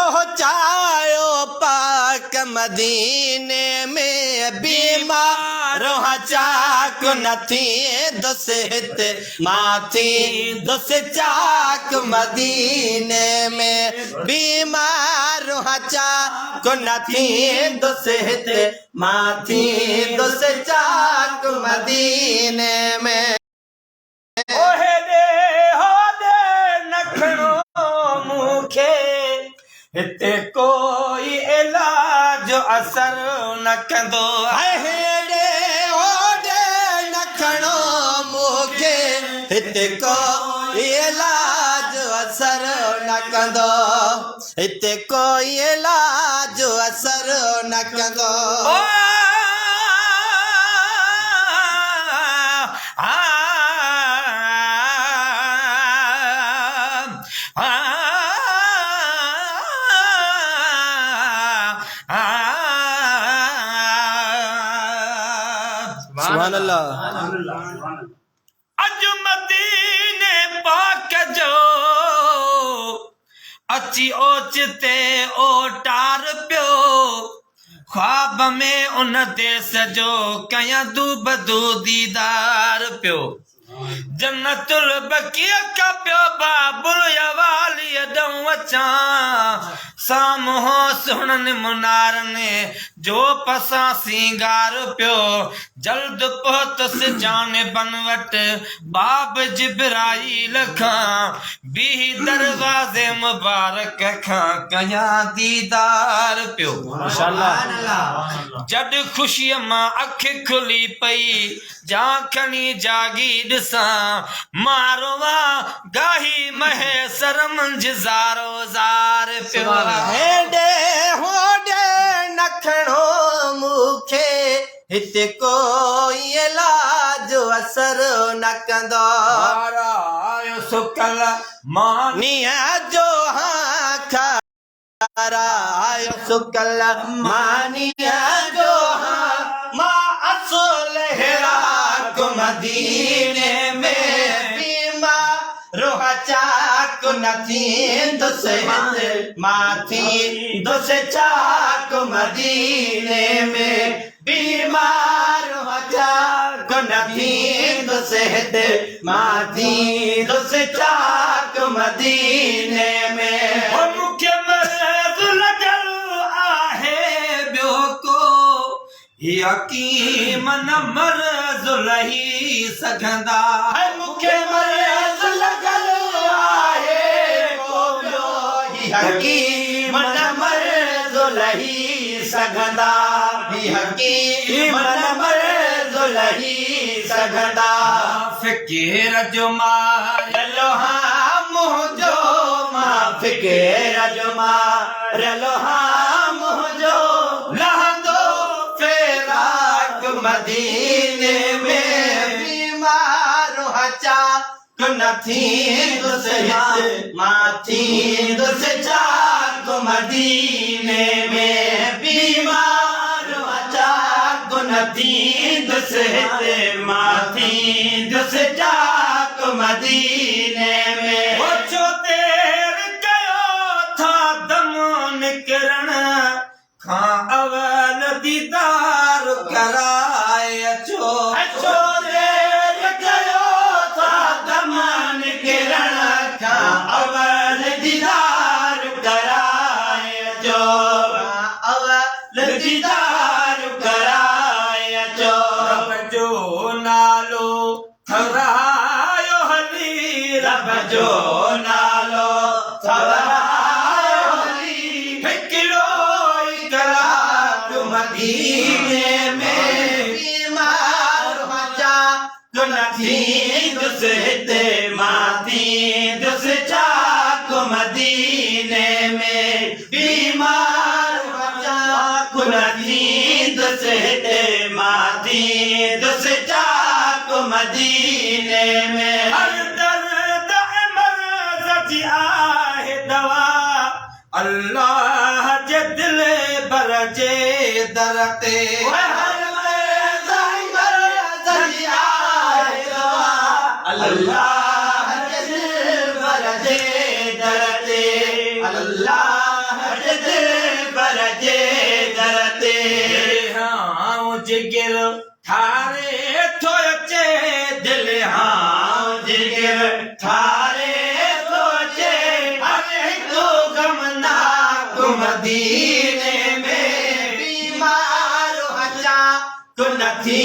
पहुँचायो पाक मदीने में बीमारों चाक नथी दुसित माथी दुस चाक मदीने में बीमारों चाक नथी दुसित माथी दुस चाक मदीने में ओहे दे हो दे नखणो मुखे हिते कोई इलाज असर न कंदो हेॾे होॾे नखणो मूंखे हिते कोई इलाज असर न कंदो हिते कोई इलाज असर न कंदो सुभान अल्लाह अज मदीने पाक जो अची ओचते ओटार पियो ख्वाब में उन देश जो कया दूबदू दीदार पियो जन्नतुल बकिया का पियो बाबुल यवाली दऊं अचा सामहो सुहणन मुनार ने जो पसा सिंगार पियो जल्द पहुतस जाने बनवट बाब जिब्राइल खां भी दरवाजे मुबारक खां कया दीदार पियो माशाअल्लाह जड खुशी मां अख खुली पई जा खणी जागी ॾिसा मारवा गाही महे सरमंज ज़ारो ज़ार पियो हेॾे होॾे नखणो मूंखे हिते कोई इलाज असर न कंदो सुकल मानीअ जो खारायो सुकल मानीअ जो मां असुल हेराक मदीने में बीमारो चाक नथी दुस माथी दुस चाक मदीने में बीमारो चाक नथी दुस माथी दुस चाक मदीने में मुख्य मर्ज़ लगल आहे ॿियो को यकीम न मर्ज़ लही सघंदा मुख्य मर्ज़ लगल आहे हकीम न मर्ज़ लही सघंदा हकीम न मर्ज़ लही सघंदा फ़िकिर जो मारलो हा मुंहिंजो मां फ़िकिर जो मारलो हा मुंहिंजो लहंदो फेराक मदीने में बीमारो चाक नथी दुस माथी दुस चाक मदीने में बीमारो चाक नथी दुस माथी दुस चाक मदीने में ओछो देर कयो था दम निकरण खां अवल दीदार कराए अचो अचो देर कयो था दम निकरण खां अवल दीदार कराए अचो अवल दीदार कराए अचो रब जो नालो थरायो हली रब जो नालो थरायो हली हिकिड़ो मदीने में बीमारो चाक नथी दुस हिते माथी दुस चाक मदीने में बीमारो चाक नथी दुस हिते माथी दुस चाक मदीने में हर दर्द मर्ज़ जी आहे दवा अल्लाह जे दिल बर जे दर ते हर मर्ज़ जी आहे दवा अल्लाह जे दिल बर जे दर ते अल्लाह बरजे दरते हाँ जिगर थारे थो अचे दिल हाँ जिगर थारे थो अचे अरे तो गमनाक मदीने में बीमार हचा तो नथी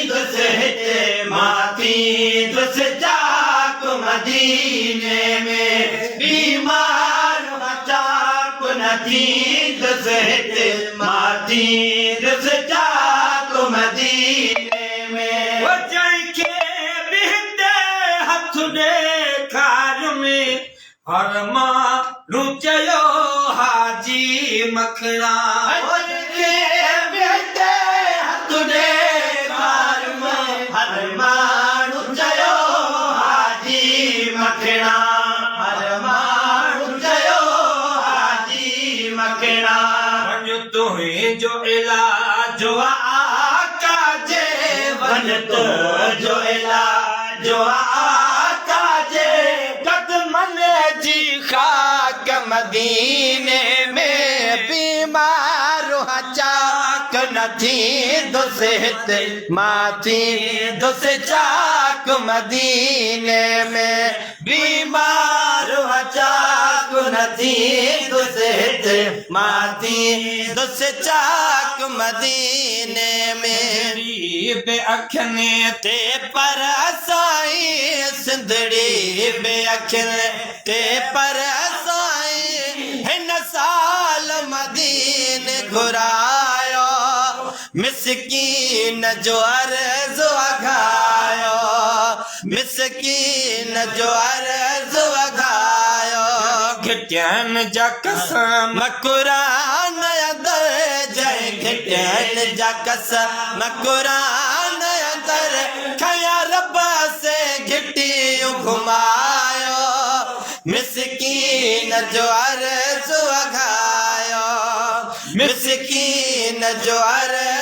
दुस हिते माथी दुस जाक मदीने में बीमार हचा को नथी दुस हिते माथी दुस जाक मदीने में वो जंहिंखे बिहते हथ ॾे कार में हर माण्हू चयो हाजी मखणा हर माण्हू चयो हाजी मखणा हर माण्हू चयो हाजी मखणा वञ तुंहिंजो इलाज आका जे वञ तुंहिंजो इलाज आका जे कदमनि जी खाक मदीने में बीमार चाक नथी दुस हिते माथी दुस चाक मदीने में बीमार चाक नथी दुस हिते माथी दुस चाक मदीने में बे अखियुनि ते पर साईं सिंधड़ी बे अखियुनि ते पर साईं हिन साल मदीने घुरायो मिसकीन जो अर्ज़ वघायो मिसकीन जो अर्ज़ वघायो घिटियनि जा कसम क़ुरान अंदर जय घिटियनि जा कसम क़ुरान अंदर खया रब से घिटियूं घुमायो मिसकीन जो अर्ज़ वघायो मिसकीन जो अर्ज़